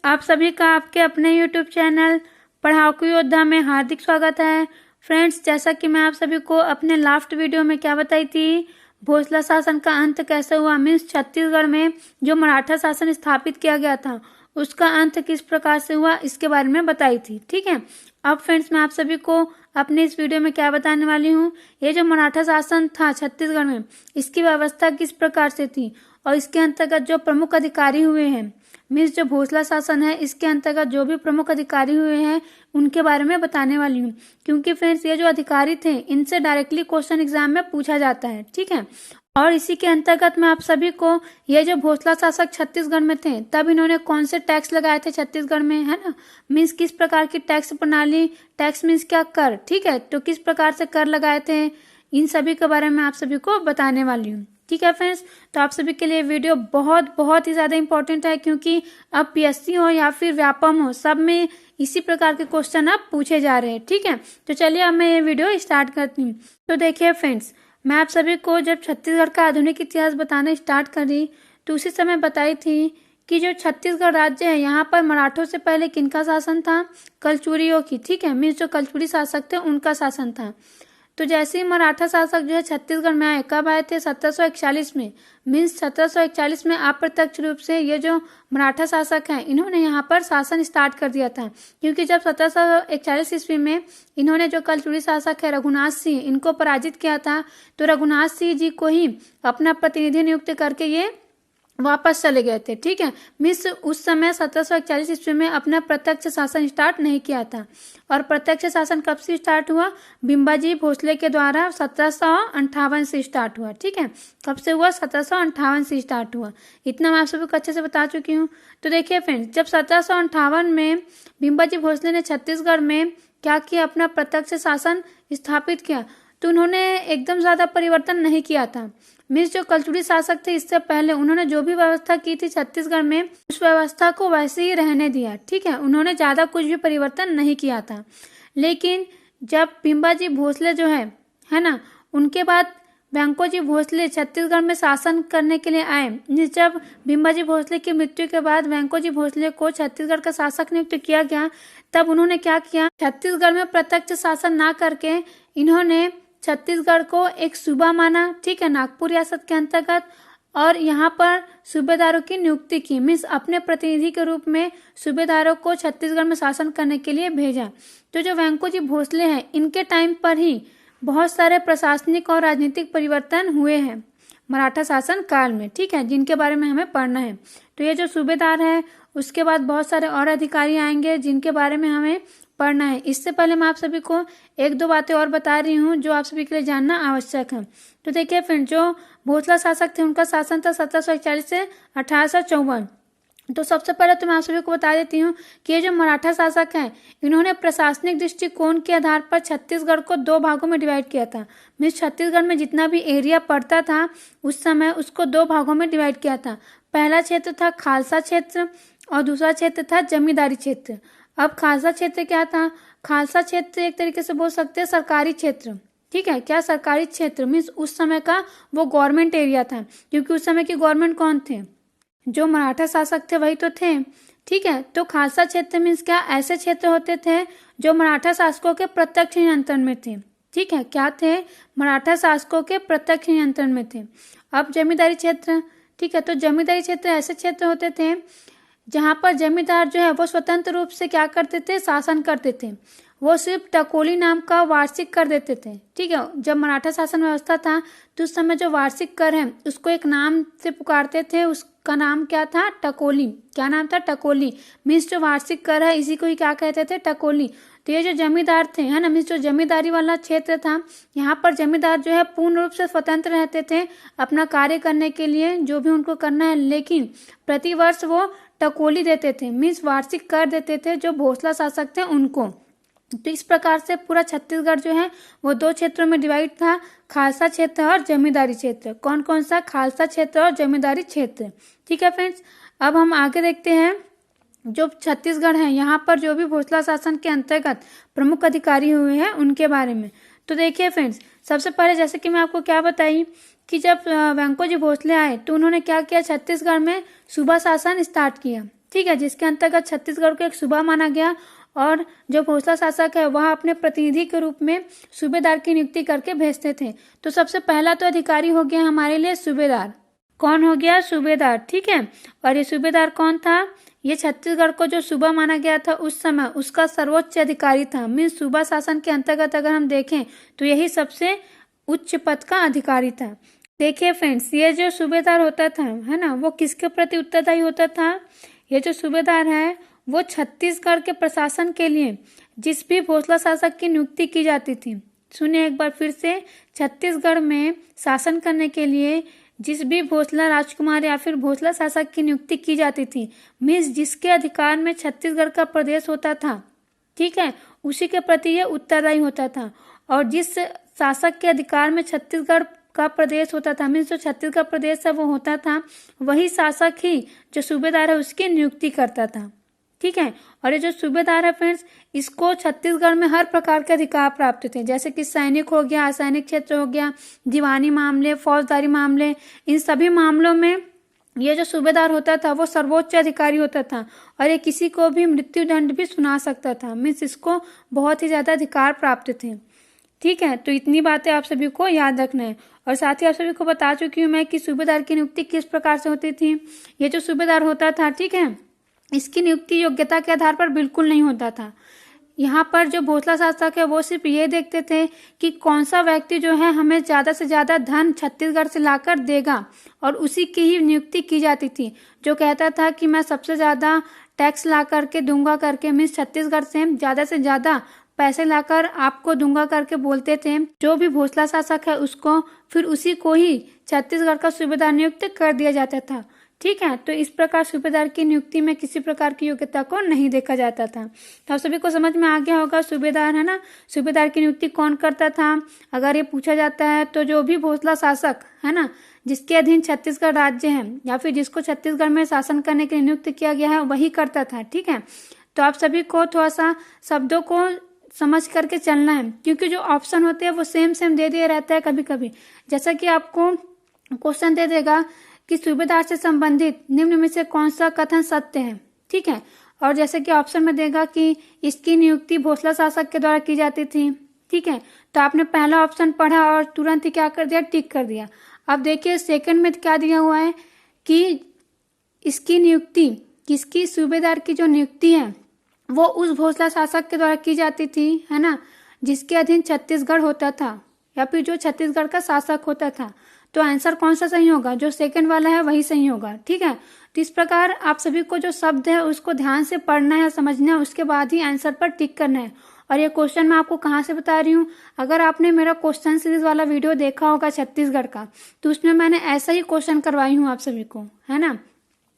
आप सभी का आपके अपने YouTube चैनल पढ़ाकू योद्धा में हार्दिक स्वागत है। फ्रेंड्स, जैसा कि मैं आप सभी को अपने लास्ट वीडियो में क्या बताई थी, भोसले शासन का अंत कैसे हुआ, मीन्स छत्तीसगढ़ में जो मराठा शासन स्थापित किया गया था उसका अंत किस प्रकार से हुआ, इसके बारे में बताई थी। ठीक है, अब फ्रेंड्स मैं आप सभी को अपने इस वीडियो में क्या बताने वाली हूँ, ये जो मराठा शासन था छत्तीसगढ़ में, इसकी व्यवस्था किस प्रकार से थी और इसके अंतर्गत जो प्रमुख अधिकारी हुए हैं, मीन्स जो भोसला शासन है इसके अंतर्गत जो भी प्रमुख अधिकारी हुए हैं उनके बारे में बताने वाली हूँ। क्योंकि फ्रेंड्स ये जो अधिकारी थे इनसे डायरेक्टली क्वेश्चन एग्जाम में पूछा जाता है। ठीक है, और इसी के अंतर्गत मैं आप सभी को, ये जो भोसला शासक छत्तीसगढ़ में थे तब इन्होंने कौन से टैक्स लगाए थे छत्तीसगढ़ में, है ना, मीन्स किस प्रकार की टैक्स प्रणाली, टैक्स मीन्स क्या, कर। ठीक है, तो किस प्रकार से कर लगाए थे, इन सभी के बारे में आप सभी को बताने वाली हूँ। ठीक है फ्रेंड्स, तो आप सभी के लिए वीडियो बहुत ही ज्यादा इंपॉर्टेंट है, क्योंकि अब पीएससी हो या फिर व्यापम हो, सब में इसी प्रकार के क्वेश्चन अब पूछे जा रहे हैं। ठीक है, तो चलिए अब मैं ये वीडियो स्टार्ट करती हूँ। तो देखिए फ्रेंड्स, मैं आप सभी को जब छत्तीसगढ़ का आधुनिक इतिहास बताना स्टार्ट करी तो उसी समय बताई थी कि जो छत्तीसगढ़ राज्य है यहाँ पर मराठों से पहले किनका शासन था, कलचुरियों की। ठीक है, मीन्स जो कलचुरी शासक थे उनका शासन था। तो जैसे ही मराठा शासक जो है छत्तीसगढ़ में आए, कब आए थे, 1741 में। मीन्स 1741 में अप्रत्यक्ष रूप से ये जो मराठा शासक हैं इन्होंने यहाँ पर शासन स्टार्ट कर दिया था। क्योंकि जब 1741 ईस्वी में इन्होंने जो कलचुरी शासक है रघुनाथ सिंह, इनको पराजित किया था, तो रघुनाथ सिंह जी को ही अपना प्रतिनिधि नियुक्त करके ये वापस चले गए थे। ठीक है, मिस उस समय 1741 ईस्वी में अपना प्रत्यक्ष शासन स्टार्ट नहीं किया था। और प्रत्यक्ष शासन कब से स्टार्ट हुआ, बिम्बाजी भोसले के द्वारा 1758 से स्टार्ट हुआ। ठीक है, कब से हुआ, 1758 से स्टार्ट हुआ। इतना मैं आप सभी को अच्छे से बता चुकी हूँ। तो देखिए फ्रेंड्स, जब 1758 में बिम्बाजी भोसले ने छत्तीसगढ़ में क्या किया, अपना प्रत्यक्ष शासन स्थापित किया, तो उन्होंने एकदम ज्यादा परिवर्तन नहीं किया था। मीन्स जो कलचुरी शासक थे इससे पहले उन्होंने जो भी व्यवस्था की थी छत्तीसगढ़ में, उस व्यवस्था को वैसे ही रहने दिया। ठीक है, उन्होंने ज्यादा कुछ भी परिवर्तन नहीं किया था। लेकिन जब बिम्बाजी भोसले जो है ना, उनके बाद वेंकोजी भोसले छत्तीसगढ़ में शासन करने के लिए आए। जब बिम्बाजी भोसले की मृत्यु के बाद वेंकोजी भोसले को छत्तीसगढ़ का शासक नियुक्त किया गया, तब उन्होंने क्या किया, छत्तीसगढ़ में प्रत्यक्ष शासन ना करके इन्होंने छत्तीसगढ़ को एक सूबा माना। ठीक है, नागपुर रियासत के अंतर्गत, और यहाँ पर सूबेदारों की नियुक्ति की। मीन्स अपने प्रतिनिधि के रूप में सूबेदारों को छत्तीसगढ़ में शासन करने के लिए भेजा। तो जो वेंकोजी भोसले हैं इनके टाइम पर ही बहुत सारे प्रशासनिक और राजनीतिक परिवर्तन हुए हैं मराठा शासन काल में। ठीक है, जिनके बारे में हमें पढ़ना है। तो ये जो सूबेदार है, उसके बाद बहुत सारे और अधिकारी आएंगे जिनके बारे में हमें पढ़ना है। इससे पहले मैं आप सभी को एक दो बातें और बता रही हूँ जो आप सभी के लिए जानना आवश्यक है। तो देखिए फ्रेंड, जो भोसला शासक थे उनका शासन था 1741 से 1854। तो सबसे पहले तो मैं आप सभी को बता देती हूँ कि ये जो मराठा शासक हैं इन्होंने प्रशासनिक दृष्टिकोण के आधार पर छत्तीसगढ़ को दो भागों में डिवाइड किया था। मीन्स छत्तीसगढ़ में जितना भी एरिया पड़ता था उस समय उसको दो भागों में डिवाइड किया था। पहला क्षेत्र था खालसा क्षेत्र और दूसरा क्षेत्र था जमींदारी क्षेत्र। अब खालसा क्षेत्र क्या था, खालसा क्षेत्र एक तरीके से बोल सकते हैं सरकारी क्षेत्र। ठीक है, क्या, सरकारी क्षेत्र। मीन्स उस समय का वो गवर्नमेंट एरिया था, क्योंकि उस समय की गवर्नमेंट कौन थे, जो मराठा शासक थे वही तो थे। ठीक है, तो खालसा क्षेत्र मीन्स क्या, ऐसे क्षेत्र होते थे जो मराठा शासकों के प्रत्यक्ष नियंत्रण में थे। ठीक है, क्या थे, मराठा शासकों के प्रत्यक्ष नियंत्रण में थे। अब जमींदारी क्षेत्र, ठीक है, तो जमींदारी क्षेत्र ऐसे क्षेत्र होते थे जहां पर जमींदार जो है वो स्वतंत्र रूप से क्या करते थे, शासन करते थे। वो सिर्फ टकोली नाम का वार्षिक कर देते थे। ठीक है, जब मराठा शासन व्यवस्था था तो उस समय जो वार्षिक कर है उसको एक नाम से पुकारते थे, उसका नाम क्या था, टकोली। क्या नाम था, टकोली। मीन्स जो वार्षिक कर है इसी को ही क्या कहते थे, टकोली। तो ये जो जमींदार थे, है ना, मीन्स जो जमींदारी वाला क्षेत्र था, यहाँ पर जमींदार जो है पूर्ण रूप से स्वतंत्र रहते थे अपना कार्य करने के लिए, जो भी उनको करना है। लेकिन प्रतिवर्ष वो टकोली देते थे, मीन्स वार्षिक कर देते थे जो भोसला शासक थे उनको। तो इस प्रकार से पूरा छत्तीसगढ़ जो है वो दो क्षेत्रों में डिवाइड था, खालसा क्षेत्र और जमींदारी क्षेत्र। कौन कौन सा, खालसा क्षेत्र और जमींदारी क्षेत्र। ठीक है फ्रेंड्स, अब हम आगे देखते हैं जो छत्तीसगढ़ है यहाँ पर जो भी भोसला शासन के अंतर्गत प्रमुख अधिकारी हुए हैं उनके बारे में। तो देखिए फ्रेंड्स, सबसे पहले जैसे कि मैं आपको क्या बताई कि जब वेंकोजी भोसले आए तो उन्होंने क्या किया, छत्तीसगढ़ में सूबा शासन स्टार्ट किया। ठीक है, जिसके अंतर्गत छत्तीसगढ़ को एक सूबा माना गया और जो भोसला शासक है वह अपने प्रतिनिधि के रूप में सूबेदार की नियुक्ति करके भेजते थे। तो सबसे पहला तो अधिकारी हो गया हमारे लिए सूबेदार। कौन हो गया? सूबेदार। ठीक है, और ये सूबेदार कौन था? ये छत्तीसगढ़ को जो सूबा माना गया था उस समय उसका सर्वोच्च अधिकारी था। मीन्स सूबा शासन के अंतर्गत अगर हम देखें तो यही सबसे उच्च पद का अधिकारी था। देखिए फ्रेंड्स, ये जो सूबेदार होता था है ना, वो किसके प्रति उत्तरदायी होता था? ये जो सूबेदार है वो छत्तीसगढ़ के प्रशासन के लिए जिस भी भोसला शासक की नियुक्ति की जाती थी, सुनिए एक बार फिर से, छत्तीसगढ़ में शासन करने के लिए जिस भी भोसला राजकुमार या फिर भोसला शासक की नियुक्ति की जाती थी, मीन्स जिसके अधिकार में छत्तीसगढ़ का प्रदेश होता था, ठीक है, उसी के प्रति यह उत्तरदायी होता था। और जिस शासक के अधिकार में छत्तीसगढ़ का प्रदेश होता था, मीन्स जो छत्तीसगढ़ प्रदेश है वो होता था, वही शासक ही जो सूबेदार है उसकी नियुक्ति करता था। ठीक है, और ये जो सूबेदार है फ्रेंड्स, इसको छत्तीसगढ़ में हर प्रकार के अधिकार प्राप्त थे, जैसे कि सैनिक हो गया, असैनिक क्षेत्र हो गया, दीवानी मामले, फौजदारी मामले, इन सभी मामलों में ये जो सूबेदार होता था वो सर्वोच्च अधिकारी होता था और ये किसी को भी मृत्यु दंड भी सुना सकता था। मीन्स इसको बहुत ही ज्यादा अधिकार प्राप्त थे। ठीक है, तो इतनी बातें आप सभी को याद रखना है। और साथ ही आप सभी को बता चुकी हूँ मैं कि सूबेदार की नियुक्ति किस प्रकार से होती थी। ये जो सूबेदार होता था, ठीक है, इसकी नियुक्ति योग्यता के आधार पर बिल्कुल नहीं होता था। यहाँ पर जो भोसला शासक है वो सिर्फ ये देखते थे कि कौन सा व्यक्ति जो है हमें ज्यादा से ज्यादा धन छत्तीसगढ़ से लाकर देगा और उसी की ही नियुक्ति की जाती थी। जो कहता था कि मैं सबसे ज्यादा टैक्स ला करके दूंगा करके, मीन्स छत्तीसगढ़ से ज्यादा पैसे लाकर आपको दूंगा करके बोलते थे, जो भी भोसला शासक है उसको फिर उसी को ही छत्तीसगढ़ का सूबेदार नियुक्त कर दिया जाता था। ठीक है, तो इस प्रकार सूबेदार की नियुक्ति में किसी प्रकार की योग्यता को नहीं देखा जाता था। तो आप सभी को समझ में आ गया होगा सूबेदार, है ना, सूबेदार की नियुक्ति कौन करता था। अगर ये पूछा जाता है तो जो भी भोसला शासक है ना, जिसके अधीन छत्तीसगढ़ राज्य है या फिर जिसको छत्तीसगढ़ में शासन करने के लिए नियुक्त किया गया है वही करता था। ठीक है, तो आप सभी को थोड़ा सा शब्दों को समझ करके चलना है, क्योंकि जो ऑप्शन होते हैं वो सेम दे दिया रहता है कभी कभी। जैसा कि आपको क्वेश्चन दे देगा कि सूबेदार से संबंधित निम्न में से कौन सा कथन सत्य है। ठीक है, और जैसे कि ऑप्शन में देगा कि इसकी नियुक्ति भोसला शासक के द्वारा की जाती थी। ठीक है, तो आपने पहला ऑप्शन पढ़ा और तुरंत ही क्या कर दिया, टिक कर दिया। अब देखिए सेकंड में क्या दिया हुआ है कि इसकी नियुक्ति, किसकी, सूबेदार की जो नियुक्ति है वो उस भोसला शासक के द्वारा की जाती थी, है ना, जिसके अधीन छत्तीसगढ़ होता था या फिर जो छत्तीसगढ़ का शासक होता था। तो आंसर कौन सा सही होगा? जो सेकंड वाला है वही सही होगा। ठीक है, तो इस प्रकार आप सभी को जो शब्द है उसको ध्यान से पढ़ना है, समझना है, उसके बाद ही आंसर पर टिक करना है। और ये क्वेश्चन मैं आपको कहाँ से बता रही हूँ, अगर आपने मेरा क्वेश्चन सीरीज वाला वीडियो देखा होगा छत्तीसगढ़ का, तो उसमें मैंने ऐसा ही क्वेश्चन करवाई हूँ आप सभी को, है ना,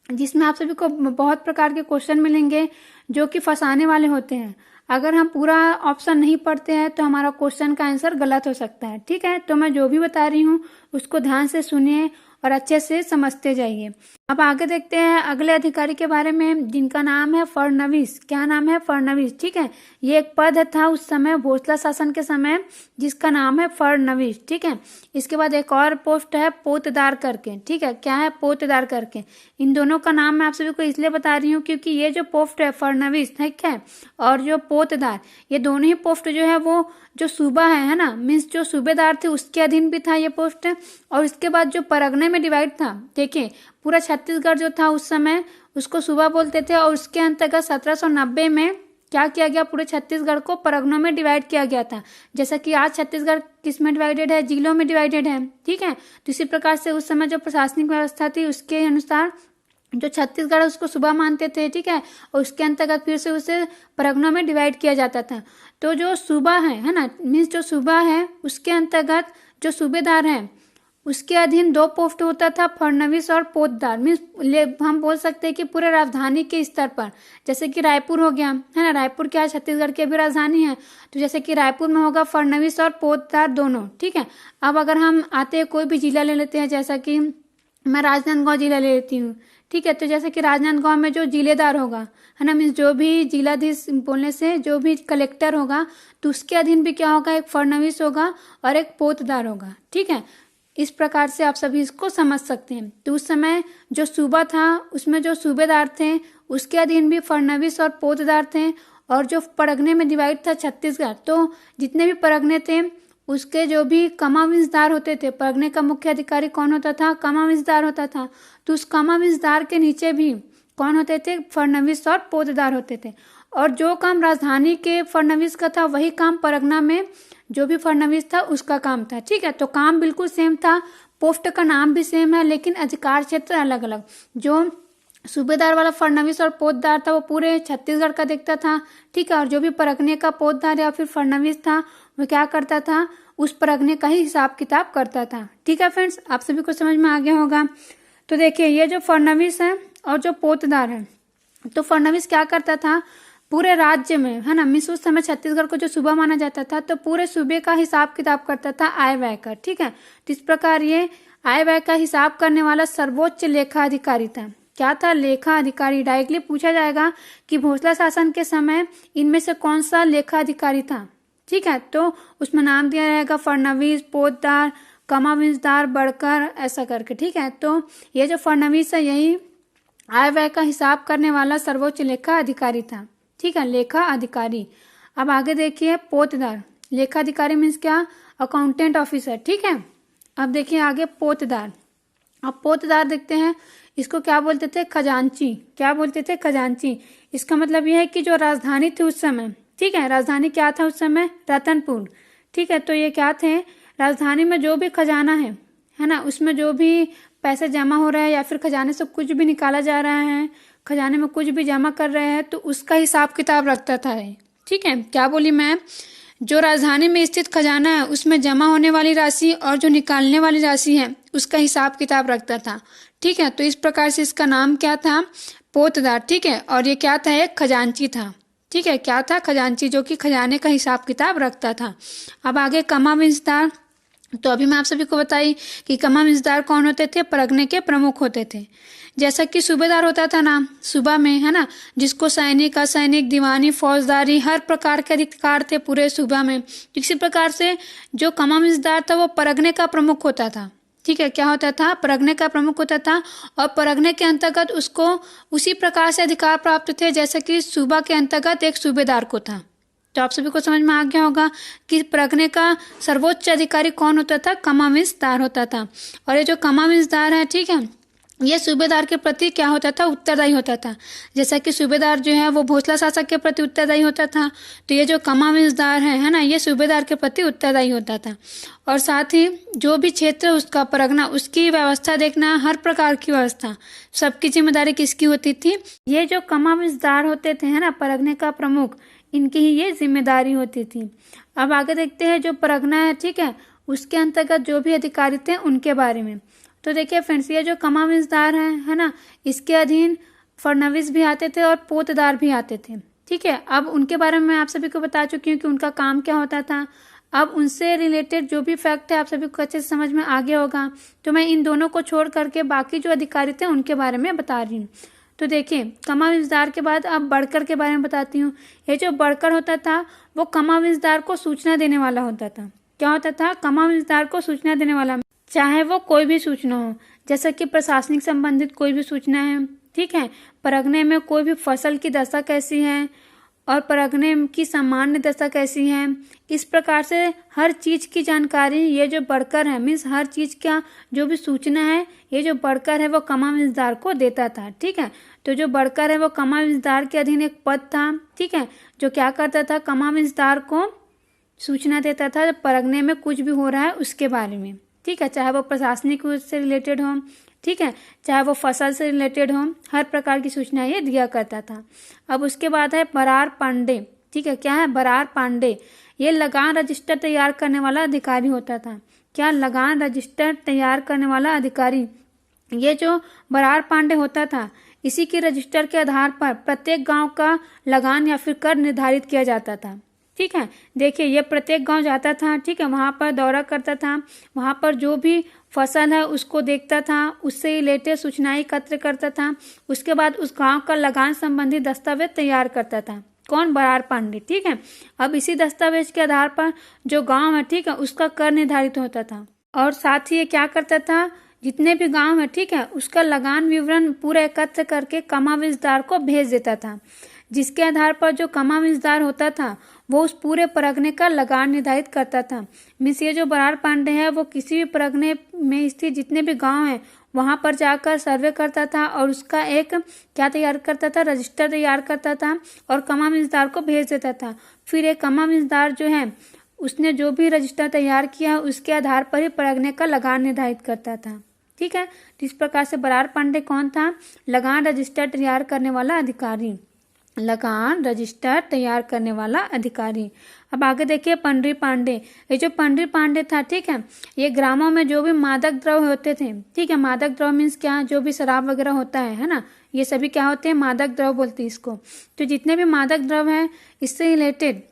जिसमें आप सभी को बहुत प्रकार के क्वेश्चन मिलेंगे जो कि फंसाने वाले होते हैं। अगर हम पूरा ऑप्शन नहीं पढ़ते हैं तो हमारा क्वेश्चन का आंसर गलत हो सकता है। ठीक है, तो मैं जो भी बता रही हूँ उसको ध्यान से सुनिए और अच्छे से समझते जाइए। अब आगे देखते हैं अगले अधिकारी के बारे में, जिनका नाम है फडणवीस। क्या नाम है? फडणवीस। ठीक है, ये एक पद था उस समय भोसला शासन के समय जिसका नाम है फडणवीस। ठीक है, इसके बाद एक और पोस्ट है पोतदार करके। ठीक है, क्या है? पोतदार करके। इन दोनों का नाम मैं आप सभी को इसलिए बता रही हूँ क्योंकि ये जो पोस्ट है फडणवीस, ठीक है, और जो पोतदार, ये दोनों ही पोस्ट जो है वो जो सूबा है ना, मीन्स जो सूबेदार थे उसके अधीन भी था ये पोस्ट। और इसके बाद जो परगने में डिवाइड था, देखिए पूरा छत्तीसगढ़ जो था उस समय उसको सूबा बोलते थे और उसके अंतर्गत 1790 में क्या किया गया, पूरे छत्तीसगढ़ को परगनों में डिवाइड किया गया था। जैसा कि आज छत्तीसगढ़ किस में डिवाइडेड है, जिलों में डिवाइडेड है। ठीक है, तो इसी प्रकार से उस समय जो प्रशासनिक व्यवस्था थी उसके अनुसार जो छत्तीसगढ़ है उसको सूबा मानते थे। ठीक है, और उसके अंतर्गत फिर से उसे परगनों में डिवाइड किया जाता था। तो जो सूबा है ना, मीन्स जो सूबा है उसके अंतर्गत जो सूबेदार है उसके अधीन दो पोस्ट होता था, फडणवीस और पोतदार। मीन्स हम बोल सकते हैं कि पूरे राजधानी के स्तर पर, जैसे कि रायपुर हो गया, है ना, रायपुर क्या छत्तीसगढ़ की भी राजधानी है, तो जैसे कि रायपुर में होगा फडणवीस और पोतदार दोनों। ठीक है, अब अगर हम आते हैं कोई भी जिला ले लेते हैं, जैसा कि मैं राजनांदगांव जिला ले लेती हूँ। ठीक है, तो जैसे कि राजनांदगांव में जो जिलेदार होगा, है ना, मीन्स जो भी जिलाधीश बोलने से जो भी कलेक्टर होगा तो उसके अधीन भी क्या होगा, एक फडणवीस होगा और एक पोतदार होगा। ठीक है, इस प्रकार से आप सभी इसको समझ सकते हैं। तो उस समय जो सूबा था उसमें जो सूबेदार थे उसके अधीन भी फडणवीस और पोतदार थे। और जो परगने में डिवाइड था छत्तीसगढ़, तो जितने भी परगने थे उसके जो भी कमाविंसदार होते थे, परगने का मुख्य अधिकारी कौन होता था? कमाविंसदार होता था। तो उस कमाविंसदार के नीचे भी कौन होते थे? फडणवीस और पोतदार होते थे। और जो काम राजधानी के फडणवीस का था वही काम परगना में जो भी फडणवीस था उसका काम था। ठीक है, तो काम बिल्कुल सेम था, पोस्ट का नाम भी सेम है, लेकिन अधिकार क्षेत्र अलग अलग। जो सूबेदार वाला फडणवीस और पोतदार था वो पूरे छत्तीसगढ़ का देखता था। ठीक है, और जो भी परगने का पोतदार या फिर फडणवीस था वो क्या करता था? उस परगने का ही हिसाब किताब करता था। ठीक है फ्रेंड्स, आप सभी को समझ में आ गया होगा। तो देखिए, ये जो फडणवीस है और जो पोतदार है, तो फडणवीस क्या करता था? पूरे राज्य में, है ना, मीन्स उस समय छत्तीसगढ़ को जो सूबा माना जाता था, तो पूरे सूबे का हिसाब किताब करता था आय व्यय का। ठीक है, तो इस प्रकार ये आय व्यय का हिसाब करने वाला सर्वोच्च लेखा अधिकारी था। क्या था? लेखा अधिकारी। डायरेक्टली पूछा जाएगा कि भोसले शासन के समय इनमें से कौन सा लेखा अधिकारी था। ठीक है, तो उसमें नाम दिया रहेगा फडणवीस, पोतदार, कमाविंसदार, बड़कर, ऐसा करके। ठीक है, तो ये जो फडणवीस है यही आय व्यय का हिसाब करने वाला सर्वोच्च लेखा अधिकारी था। ठीक है, लेखा अधिकारी। अब आगे देखिए पोतदार। लेखा अधिकारी मीन्स क्या? Accountant officer. ठीक है, अब देखिए आगे पोतदार। अब पोतदार देखते हैं, इसको क्या बोलते थे? खजांची। क्या बोलते थे? खजांची। इसका मतलब यह है कि जो राजधानी थी उस समय, ठीक है, राजधानी क्या था उस समय? रतनपुर। ठीक है, तो ये क्या थे? राजधानी में जो भी खजाना है ना, उसमें जो भी पैसे जमा हो रहे हैं या फिर खजाने से कुछ भी निकाला जा रहा है, खजाने में कुछ भी जमा कर रहे हैं, तो उसका हिसाब किताब रखता था। ठीक है, क्या बोली मैं? जो राजधानी में स्थित खजाना है उसमें जमा होने वाली राशि और जो निकालने वाली राशि है उसका हिसाब किताब रखता था। ठीक है, तो इस प्रकार से इसका नाम क्या था? पोतदार। ठीक है, और ये क्या था? एक खजांची था। ठीक है, क्या था? खजांची, जो कि खजाने का हिसाब किताब रखता था। अब आगे कमाविंसदार। तो अभी मैं आप सभी को बताई कि कमाविंसदार कौन होते थे? परगने के प्रमुख होते थे। जैसा कि सूबेदार होता था ना सूबा में, है ना, जिसको सैनिक, असैनिक, दीवानी, फौजदारी, हर प्रकार के अधिकार थे पूरे सूबा में। इसी प्रकार से जो कमाविंसदार था वो परगने का प्रमुख होता था। ठीक है, क्या होता था? परगने का प्रमुख होता था, और परगने के अंतर्गत उसको उसी प्रकार से अधिकार प्राप्त थे जैसे कि सूबा के अंतर्गत एक सूबेदार को था। तो आप सभी को समझ में आ गया होगा कि परगने का सर्वोच्च अधिकारी कौन होता था? कमाविंसदार होता था। और ये जो कमाविंसदार है, ठीक है, ये सूबेदार के प्रति क्या होता था? उत्तरदायी होता था। जैसा कि सूबेदार जो है वो भोसला शासक के प्रति उत्तरदायी होता था, तो ये जो कमाविंसदार है ना, ये सूबेदार के प्रति उत्तरदायी होता था। और साथ ही जो भी क्षेत्र उसका परगना, उसकी व्यवस्था देखना, हर प्रकार की व्यवस्था, सबकी जिम्मेदारी किसकी होती थी? ये जो कमाविंसदार होते थे, है ना, परगने का प्रमुख, इनकी ही ये जिम्मेदारी होती थी। अब आगे देखते हैं जो परगना है, ठीक है, उसके अंतर्गत जो भी अधिकारी थे उनके बारे में। तो देखिए फ्रेंड्स, ये जो कमाविंसदार है ना, इसके अधीन फडणवीस भी आते थे और पोतदार भी आते थे। ठीक है, अब उनके बारे में मैं आप सभी को बता चुकी हूँ कि उनका काम क्या होता था। अब उनसे रिलेटेड जो भी फैक्ट है आप सभी को अच्छे से समझ में आ गया होगा, तो मैं इन दोनों को छोड़ करके बाकी जो अधिकारी थे उनके बारे में बता रही हूँ। तो देखिए, कमाविंसदार के बाद अब बड़कर के बारे में बताती हूँ। ये जो बड़कर होता था वो कमाविंसदार को सूचना देने वाला होता था। क्या होता था? कमाविंसदार को सूचना देने वाला, चाहे वो कोई भी सूचना हो, जैसे कि प्रशासनिक संबंधित कोई भी सूचना है, ठीक है, परगने में कोई भी फसल की दशा कैसी है और परगने की सामान्य दशा कैसी है, इस प्रकार से हर चीज की जानकारी ये जो बड़कर है, मीन्स हर चीज का जो भी सूचना है, ये जो बड़कर है वो कमाविंसदार को देता था। ठीक है, तो जो बड़कर है वो कमाविंसदार के अधीन एक पद था। ठीक है, जो क्या करता था? कमाविंसदार को सूचना देता था परगने में कुछ भी हो रहा है उसके बारे में। ठीक है, चाहे वो प्रशासनिक से रिलेटेड हो, ठीक है, चाहे वो फसल से रिलेटेड हो, हर प्रकार की सूचना ये दिया करता था। अब उसके बाद है बरार पांडे। ठीक है, क्या है? बरार पांडे। ये लगान रजिस्टर तैयार करने वाला अधिकारी होता था। क्या? लगान रजिस्टर तैयार करने वाला अधिकारी। ये जो बरार पांडे होता था, इसी के रजिस्टर के आधार पर प्रत्येक गांव का लगान या फिर कर निर्धारित किया जाता था। ठीक है, देखिए ये प्रत्येक गांव जाता था, ठीक है, वहां पर दौरा करता था, वहां पर जो भी फसल है उसको देखता था, उससे रिलेटेड सूचनाएं एकत्र करता था, उसके बाद उस गांव का लगान संबंधी दस्तावेज तैयार करता था। कौन? बरार पांडे। ठीक है, अब इसी दस्तावेज के आधार पर जो गांव है, ठीक है, उसका कर निर्धारित होता था। और साथ ही ये क्या करता था? जितने भी गांव है, ठीक है, उसका लगान विवरण पूरा एकत्र करके कमाविजदार को भेज देता था, जिसके आधार पर जो कमाविजदार होता था वो उस पूरे परगने का लगान निर्धारित करता था। मीन्स ये जो बराड़ पांडे है वो किसी भी परगने में स्थित जितने भी गांव हैं वहां पर जाकर सर्वे करता था और उसका एक क्या तैयार करता था, रजिस्टर तैयार करता था और कमाविजदार को भेज देता था। फिर एक कमाविजदार जो है उसने जो भी रजिस्टर तैयार किया उसके आधार पर ही परगने का लगान निर्धारित करता था। ठीक है, तो इस प्रकार से बराड़ पांडे कौन था? लगान रजिस्टर तैयार करने वाला अधिकारी, लगान रजिस्टर तैयार करने वाला अधिकारी। अब आगे देखिए पंडरी पांडे। ये जो पंडरी पांडे था, ठीक है, ये ग्रामों में जो भी मादक द्रव्य होते थे, ठीक है, मादक द्रव्य मीन्स क्या, जो भी शराब वगैरह होता है ना, ये सभी क्या होते हैं, मादक द्रव्य बोलते हैं इसको। तो जितने भी मादक द्रव्य हैं इससे रिलेटेड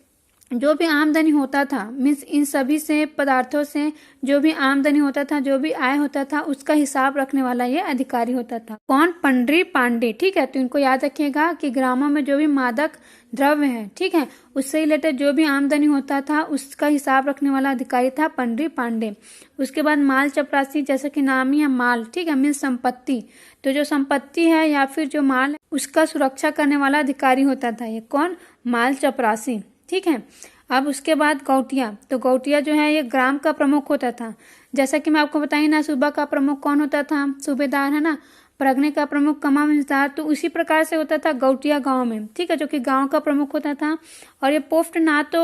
जो भी आमदनी होता था, मीन्स इन सभी से पदार्थों से जो भी आमदनी होता था, जो भी आय होता था, उसका हिसाब रखने वाला ये अधिकारी होता था। कौन? पंडरी पांडे। ठीक है, तो इनको याद रखिएगा कि ग्रामों में जो भी मादक द्रव्य है, ठीक है, उससे रिलेटेड जो भी आमदनी होता था उसका हिसाब रखने वाला अधिकारी था पंडरी पांडे। उसके बाद माल चपरासी, जैसे कि नाम ही है माल, ठीक है, मीन्स संपत्ति। तो जो संपत्ति है या फिर जो माल है उसका सुरक्षा करने वाला अधिकारी होता था ये कौन? माल चपरासी। ठीक है, अब उसके बाद गौटिया। तो गौटिया जो है ये ग्राम का प्रमुख होता था। जैसा कि मैं आपको बताई ना, सूबा का प्रमुख कौन होता था? सूबेदार, है ना। परगने का प्रमुख कमाविजदार। तो उसी प्रकार से होता था गौटिया गांव में, ठीक है, जो कि गांव का प्रमुख होता था। और ये पोस्ट ना तो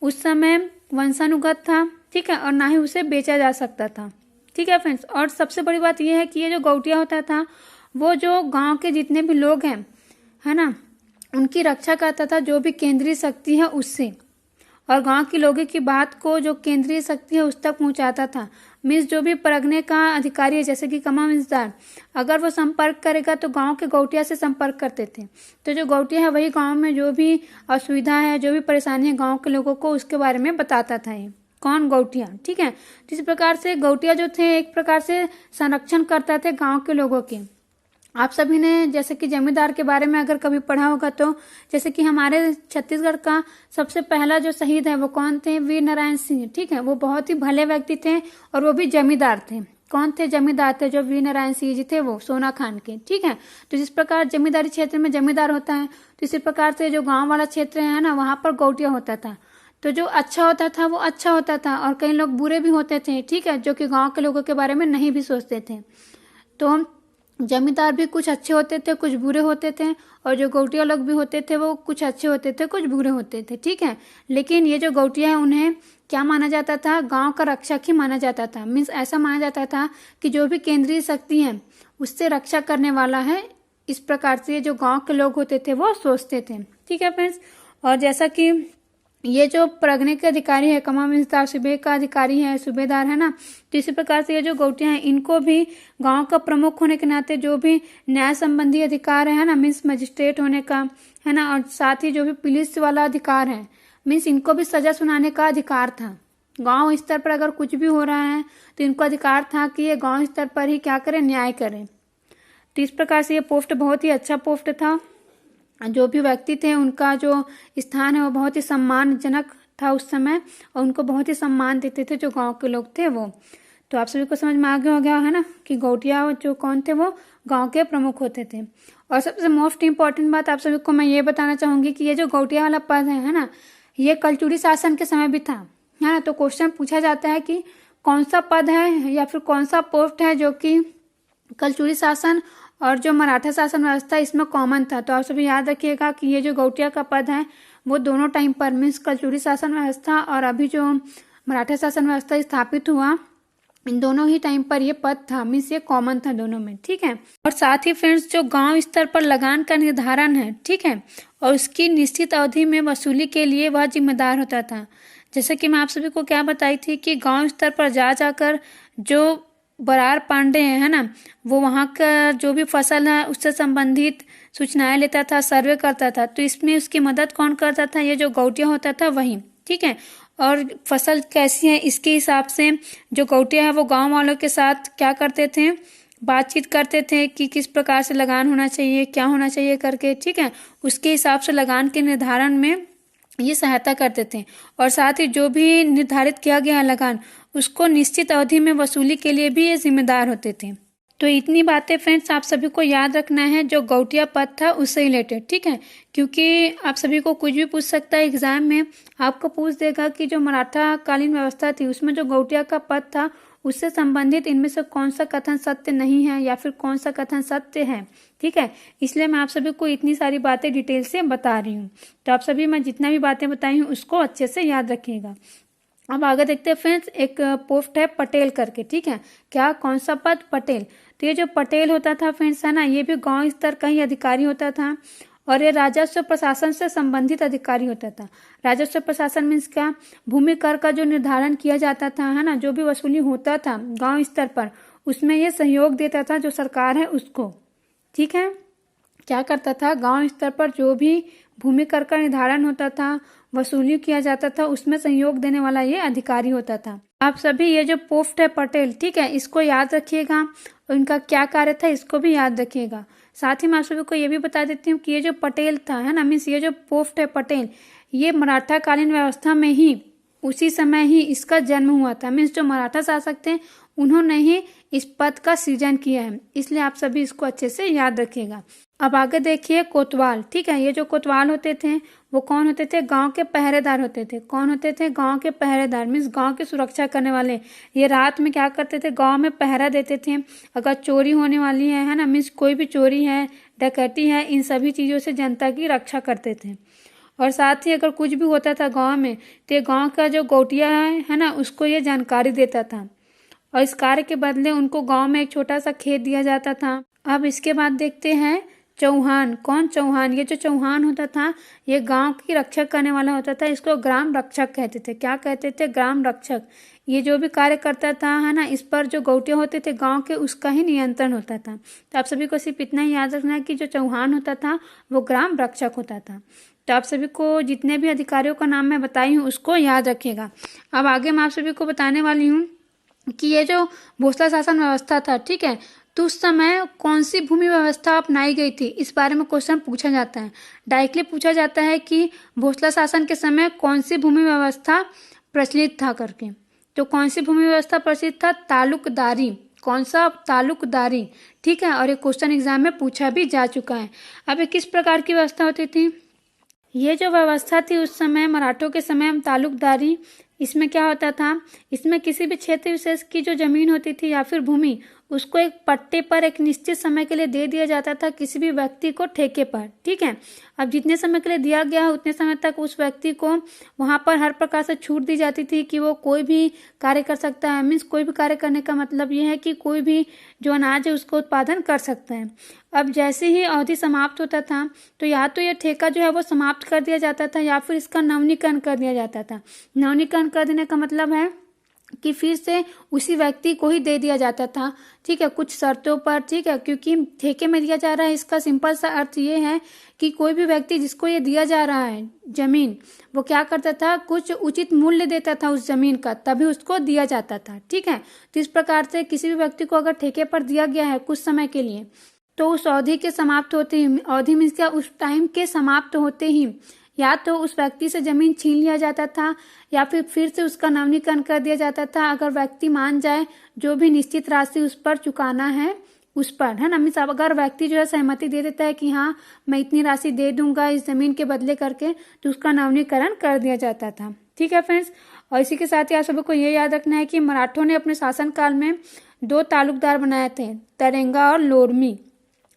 उस समय वंशानुगत था, ठीक है, और ना ही उसे बेचा जा सकता था। ठीक है फ्रेंड्स, और सबसे बड़ी बात यह है कि ये जो गौटिया होता था वो जो गाँव के जितने भी लोग हैं, है ना, उनकी रक्षा करता था जो भी केंद्रीय शक्ति है उससे, और गांव के लोगों की बात को जो केंद्रीय शक्ति है उस तक पहुंचाता था। मीन्स जो भी परगने का अधिकारी है, जैसे कि कमाविजदार, अगर वो संपर्क करेगा तो गांव के गौटिया से संपर्क करते थे। तो जो गौटिया है वही गांव में जो भी असुविधा है, जो भी परेशानी है गांव के लोगों को, उसके बारे में बताता था ये कौन? गौटिया। ठीक है, तो इस प्रकार से गौटिया जो थे एक प्रकार से संरक्षण करता थे गाँव के लोगों के। आप सभी ने जैसे कि जमींदार के बारे में अगर कभी पढ़ा होगा तो जैसे कि हमारे छत्तीसगढ़ का सबसे पहला जो शहीद है वो कौन थे? वीर नारायण सिंह। ठीक है, वो बहुत ही भले व्यक्ति थे और वो भी जमींदार थे। कौन थे? जमींदार थे। जो वीर नारायण सिंह जी थे वो सोना खान के। ठीक है, तो जिस प्रकार जमींदारी क्षेत्र में जमींदार होता है तो इसी प्रकार से जो गाँव वाला क्षेत्र है ना, वहाँ पर गौटिया होता था। तो जो अच्छा होता था वो अच्छा होता था और कई लोग बुरे भी होते थे, ठीक है, जो कि गाँव के लोगों के बारे में नहीं भी सोचते थे। तो जमींदार भी कुछ अच्छे होते थे, कुछ बुरे होते थे, और जो गौटिया लोग भी होते थे वो कुछ अच्छे होते थे, कुछ बुरे होते थे। ठीक है, लेकिन ये जो गौटिया है उन्हें क्या माना जाता था? गांव का रक्षक ही माना जाता था। मीन्स ऐसा माना जाता था कि जो भी केंद्रीय शक्ति है उससे रक्षा करने वाला है। इस प्रकार से जो गाँव के लोग होते थे वो सोचते थे। ठीक है फ्रेंड्स, और जैसा कि ये जो परगने के अधिकारी है, कमाविजदार सूबे का अधिकारी है, सूबेदार, है ना, तो इसी प्रकार से ये जो गौटिया हैं इनको भी गांव का प्रमुख होने के नाते जो भी न्याय संबंधी अधिकार है ना, मीन्स मजिस्ट्रेट होने का, है ना, और साथ ही जो भी पुलिस वाला अधिकार है, मीन्स इनको भी सजा सुनाने का अधिकार था। गाँव स्तर पर अगर कुछ भी हो रहा है तो इनको अधिकार था कि ये गाँव स्तर पर ही क्या करें? न्याय करें। तो इस प्रकार से ये पोस्ट बहुत ही अच्छा पोस्ट था। जो भी व्यक्ति थे उनका जो स्थान है वो बहुत ही सम्मानजनक था उस समय, और उनको बहुत ही सम्मान देते थे जो गांव के लोग थे वो। तो आप सभी को समझ में आ गया हो गया है ना कि गौटिया जो कौन थे वो गांव के प्रमुख होते थे। और सबसे मोस्ट इम्पॉर्टेंट बात आप सभी को मैं ये बताना चाहूंगी कि ये जो गौटिया वाला पद है ना, ये कलचुड़ी शासन के समय भी था, है ना। तो क्वेश्चन पूछा जाता है कि कौन सा पद है या फिर कौन सा पोस्ट है जो कि कलचुड़ी शासन और जो मराठा शासन व्यवस्था इसमें कॉमन था। तो आप सभी याद रखिएगा कि ये जो गौटिया का पद है वो दोनों टाइम पर, मीन्स कलचुड़ी शासन व्यवस्था और अभी जो मराठा शासन व्यवस्था स्थापित हुआ, इन दोनों ही टाइम पर ये पद था, मीन्स ये कॉमन था दोनों में। ठीक है, और साथ ही फ्रेंड्स जो गांव स्तर पर लगान का निर्धारण है, ठीक है, और उसकी निश्चित अवधि में वसूली के लिए वह जिम्मेदार होता था। जैसे कि मैं आप सभी को क्या बताई थी कि गाँव स्तर पर जाकर जो बराड़ पांडे है ना, वो वहाँ का जो भी फसल है उससे संबंधित सूचनाएं लेता था, सर्वे करता था। तो इसमें उसकी मदद कौन करता था? ये जो गौटिया होता था वही। ठीक है, और फसल कैसी है इसके हिसाब से जो गौटिया है वो गांव वालों के साथ क्या करते थे? बातचीत करते थे कि किस प्रकार से लगान होना चाहिए, क्या होना चाहिए करके। ठीक है, उसके हिसाब से लगान के निर्धारण में ये सहायता करते थे। और साथ ही जो भी निर्धारित किया गया लगान उसको निश्चित अवधि में वसूली के लिए भी ये जिम्मेदार होते थे। तो इतनी बातें फ्रेंड्स आप सभी को याद रखना है जो गौटिया पद था उससे रिलेटेड, ठीक है। क्योंकि आप सभी को कुछ भी पूछ सकता है एग्जाम में, आपको पूछ देगा कि जो मराठा कालीन व्यवस्था थी उसमें जो गौटिया का पद था उससे संबंधित इनमें से कौन सा कथन सत्य नहीं है या फिर कौन सा कथन सत्य है, ठीक है। इसलिए मैं आप सभी को इतनी सारी बातें डिटेल से बता रही हूँ। तो आप सभी मैं जितना भी बातें बताई हूँ उसको अच्छे से याद रखिएगा। अब आगे देखते हैं फ्रेंड्स, एक पोस्ट है पटेल करके, ठीक है। क्या, कौन सा पद? पटेल। तो ये जो पटेल होता था फ्रेंड्स है ना, ये भी गांव स्तर का ही अधिकारी होता था और ये राजस्व प्रशासन से संबंधित अधिकारी होता था। राजस्व प्रशासन मीन्स क्या? भूमि कर का जो निर्धारण किया जाता था है ना, जो भी वसूली होता था गांव स्तर पर, उसमें ये सहयोग देता था जो सरकार है उसको, ठीक है। क्या करता था? गांव स्तर पर जो भी भूमि कर का निर्धारण होता था, वसूली किया जाता था, उसमें सहयोग देने वाला ये अधिकारी होता था। आप सभी ये जो पोस्ट है पटेल, ठीक है, इसको याद रखिएगा। उनका क्या कार्य था इसको भी याद रखिएगा। साथ ही मैं आप सभी को ये भी बता देती हूँ कि ये जो पटेल था है ना, मीन्स ये जो पोस्ट है पटेल, ये मराठा कालीन व्यवस्था में ही उसी समय ही इसका जन्म हुआ था। मीन्स जो मराठा शासक थे उन्होंने ही इस पद का सृजन किया है, इसलिए आप सभी इसको अच्छे से याद रखिएगा। अब आगे देखिए कोतवाल, ठीक है। ये जो कोतवाल होते थे वो कौन होते थे? गांव के पहरेदार होते थे। कौन होते थे? गांव के पहरेदार, मीन्स गांव की सुरक्षा करने वाले। ये रात में क्या करते थे? गांव में पहरा देते थे। अगर चोरी होने वाली है ना, मीन्स कोई भी चोरी है, डकैती है, इन सभी चीजों से जनता की रक्षा करते थे। और साथ ही अगर कुछ भी होता था गांव में तो गांव का जो गौटिया है ना, उसको ये जानकारी देता था और इस कार्य के बदले उनको गांव में एक छोटा सा खेत दिया जाता था। अब इसके बाद देखते हैं चौहान। कौन? चौहान। ये जो चौहान होता था ये गांव की रक्षा करने वाला होता था, इसको ग्राम रक्षक कहते थे। क्या कहते थे? ग्राम रक्षक। ये जो भी कार्य करता था है ना, इस पर जो गौटिया होते थे गांव के, उसका ही नियंत्रण होता था। तो आप सभी को सिर्फ इतना ही याद रखना है कि जो चौहान होता था वो ग्राम रक्षक होता था। तो आप सभी को जितने भी अधिकारियों का नाम मैं बताई हूँ उसको याद रखिएगा। अब आगे मैं आप सभी को बताने वाली हूँ कि ये जो भोसला शासन व्यवस्था था, ठीक है, तो उस समय कौन सी भूमि व्यवस्था अपनाई गई थी, इस बारे में क्वेश्चन पूछा जाता है। डायरेक्टली पूछा जाता है कि भोसला शासन के समय कौन सी भूमि व्यवस्था प्रचलित था करके। तो कौन सी भूमि व्यवस्था प्रचलित था? तालुकदारी। कौन सा? तालुकदारी, ठीक है। और ये क्वेश्चन एग्जाम में पूछा भी जा चुका है। अब ये किस प्रकार की व्यवस्था होती थी? ये जो व्यवस्था थी उस समय मराठों के समय तालुकदारी, इसमें क्या होता था? इसमें किसी भी क्षेत्र विशेष की जो जमीन होती थी या फिर भूमि, उसको एक पट्टे पर एक निश्चित समय के लिए दे दिया जाता था किसी भी व्यक्ति को ठेके पर, ठीक है। अब जितने समय के लिए दिया गया है उतने समय तक उस व्यक्ति को वहां पर हर प्रकार से छूट दी जाती थी कि वो कोई भी कार्य कर सकता है। मीन्स कोई भी कार्य करने का मतलब ये है कि कोई भी जो अनाज है उसको उत्पादन कर सकता है। अब जैसे ही अवधि समाप्त होता था तो या तो ये ठेका जो है वो समाप्त कर दिया जाता था या फिर इसका नवीनीकरण कर दिया जाता था। नवीनीकरण कर देने का मतलब है कि फिर से उसी व्यक्ति को ही दे दिया जाता था, ठीक है, कुछ शर्तों पर, ठीक है। क्योंकि ठेके में दिया जा रहा है, इसका सिंपल सा अर्थ ये है कि कोई भी व्यक्ति जिसको ये दिया जा रहा है जमीन, वो क्या करता था? कुछ उचित मूल्य देता था उस जमीन का, तभी उसको दिया जाता था, ठीक है। तो इस प्रकार से किसी भी व्यक्ति को अगर ठेके पर दिया गया है कुछ समय के लिए, तो उस अवधि के समाप्त होते ही, अवधि मीन्स क्या? उस टाइम के समाप्त होते ही या तो उस व्यक्ति से जमीन छीन लिया जाता था या फिर से उसका नवीनीकरण कर दिया जाता था। अगर व्यक्ति मान जाए जो भी निश्चित राशि उस पर चुकाना है उस पर, है ना। मीन्स अगर व्यक्ति जो है सहमति दे देता है कि हाँ मैं इतनी राशि दे दूंगा इस जमीन के बदले करके, तो उसका नवीनीकरण कर दिया जाता था, ठीक है फ्रेंड्स। और इसी के साथ ही आप सबको ये याद रखना है कि मराठों ने अपने शासनकाल में 2 तालुकदार बनाए थे, तरेंगा और लोरमी,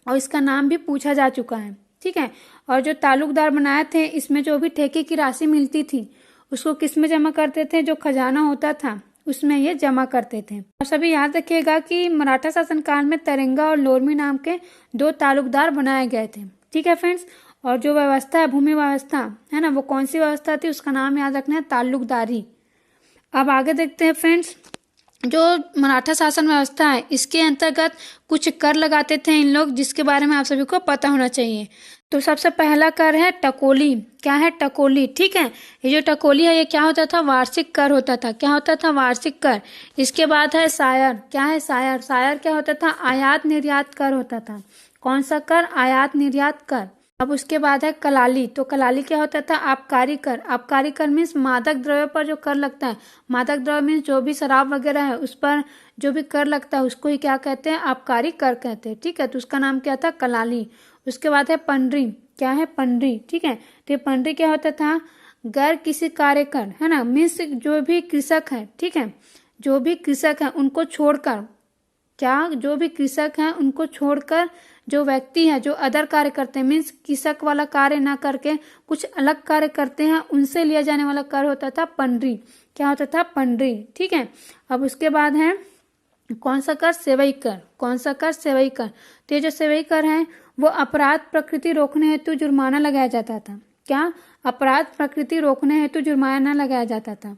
और इसका नाम भी पूछा जा चुका है, ठीक है। और जो तालुकदार बनाए थे इसमें जो भी ठेके की राशि मिलती थी उसको किस में जमा करते थे? जो खजाना होता था उसमें ये जमा करते थे। और सभी याद रखिएगा कि मराठा शासनकाल में तरेंगा और लोरमी नाम के 2 तालुकदार बनाए गए थे, ठीक है फ्रेंड्स। और जो व्यवस्था है भूमि व्यवस्था है ना, वो कौन सी व्यवस्था थी उसका नाम याद रखना है, तालुकदारी। अब आगे देखते हैं फ्रेंड्स, जो मराठा शासन व्यवस्था है इसके अंतर्गत कुछ कर लगाते थे इन लोग, जिसके बारे में आप सभी को पता होना चाहिए। तो सबसे पहला कर है टकोली। क्या है? टकोली, ठीक है। ये जो टकोली है ये क्या होता था? वार्षिक कर होता था। क्या होता था? वार्षिक कर। इसके बाद है सायर। क्या है? सायर। सायर क्या होता था? आयात निर्यात कर होता था। कौन सा कर? आयात निर्यात कर। अब उसके बाद है कलाली। तो कलाली क्या होता था? आबकारी कर। आबकारी कर मीन्स मादक द्रव्य पर जो कर लगता है। मादक द्रव्य मीन्स जो भी शराब वगैरह है उस पर जो भी कर लगता है उसको ही क्या कहते हैं? आबकारी कर कहते हैं। ठीक है, तो उसका नाम क्या था? कलाली। उसके बाद है पंडरी। क्या है? पंडरी। ठीक है, तो ये पंडरी क्या होता था? गैर किसी कार्य कर, है ना, मीन्स जो भी कृषक है, ठीक है, जो भी कृषक है उनको छोड़कर, क्या, जो भी कृषक हैं उनको छोड़कर जो व्यक्ति है जो अदर कार्य करते हैं, मीन्स कृषक वाला कार्य ना करके कुछ अलग कार्य करते हैं, उनसे लिया जाने वाला कर होता था पंडरी। क्या होता था? पंडरी। ठीक है, अब उसके बाद है कौन सा कर? सेवई कर। कौन सा कर? सेवई कर। तो ये जो सेवई कर है वो अपराध प्रकृति रोकने हेतु जुर्माना लगाया जाता था। क्या? अपराध प्रकृति रोकने हेतु जुर्माना लगाया जाता था।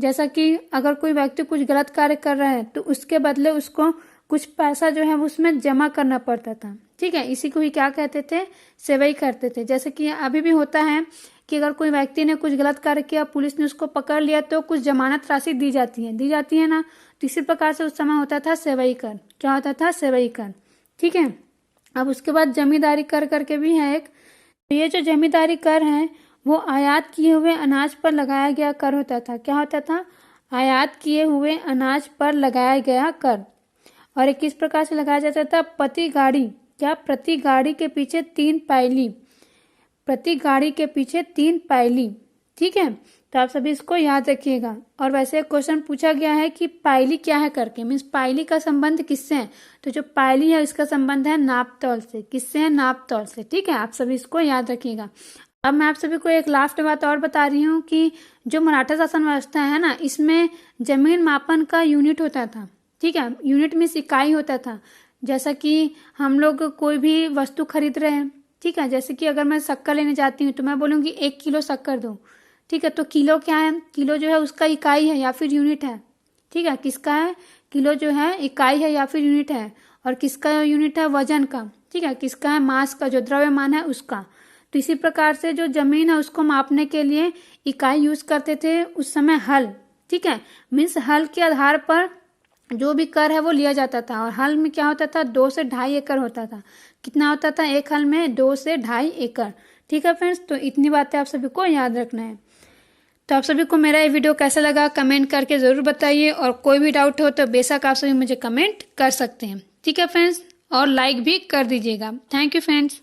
जैसा कि अगर कोई व्यक्ति कुछ गलत कार्य कर रहा है तो उसके बदले उसको कुछ पैसा जो है उसमें जमा करना पड़ता था। ठीक है, इसी को ही क्या कहते थे? सेवई करते थे। जैसे कि अभी भी होता है कि अगर कोई व्यक्ति ने कुछ गलत कार्य किया, पुलिस ने उसको पकड़ लिया तो कुछ जमानत राशि दी जाती है ना, तो इसी प्रकार से उस समय होता था सेवई कर। क्या होता था? सेवई कर। ठीक है, अब उसके बाद जमींदारी कर करके भी है एक। तो ये जो जमींदारी कर है वो आयात किए हुए अनाज पर लगाया गया कर होता था। क्या होता था? आयात किए हुए अनाज पर लगाया गया कर। और ये किस प्रकार से लगाया जाता था? प्रति गाड़ी। क्या? प्रति गाड़ी के पीछे 3 पायली। प्रति गाड़ी के पीछे 3 पायली। ठीक है, तो आप सभी इसको याद रखिएगा। और वैसे क्वेश्चन पूछा गया है कि पायली क्या है करके, मीन्स पायली का संबंध किससे है? तो जो पायली है इसका संबंध है नापतौल से। किससे है? नापतौल से। ठीक है, आप सभी इसको याद रखिएगा। अब मैं आप सभी को एक लास्ट बात और बता रही हूँ कि जो मराठा शासन व्यवस्था है ना, इसमें जमीन मापन का यूनिट होता था। ठीक है, यूनिट मीन्स इकाई होता था। जैसा कि हम लोग कोई भी वस्तु खरीद रहे हैं, ठीक है, जैसे कि अगर मैं शक्कर लेने जाती हूँ तो मैं बोलूँगी 1 किलो शक्कर दो। ठीक है, तो किलो क्या है? किलो जो है उसका इकाई है या फिर यूनिट है। ठीक है, किसका है? किलो जो है इकाई है या फिर यूनिट है। और किसका यूनिट है? वजन का। ठीक है, किसका है? मास का, जो द्रव्यमान है उसका। तो इसी प्रकार से जो जमीन है उसको मापने के लिए इकाई यूज करते थे उस समय हल। ठीक है, मीन्स हल के आधार पर जो भी कर है वो लिया जाता था। और हल में क्या होता था? 2 से 2.5 एकड़ होता था। कितना होता था एक हल में? 2 से 2.5 एकड़। ठीक है फ्रेंड्स, तो इतनी बातें आप सभी को याद रखना है। तो आप सभी को मेरा ये वीडियो कैसा लगा कमेंट करके ज़रूर बताइए। और कोई भी डाउट हो तो बेशक आप सभी मुझे कमेंट कर सकते हैं। ठीक है फ्रेंड्स, और लाइक भी कर दीजिएगा। Thank you friends.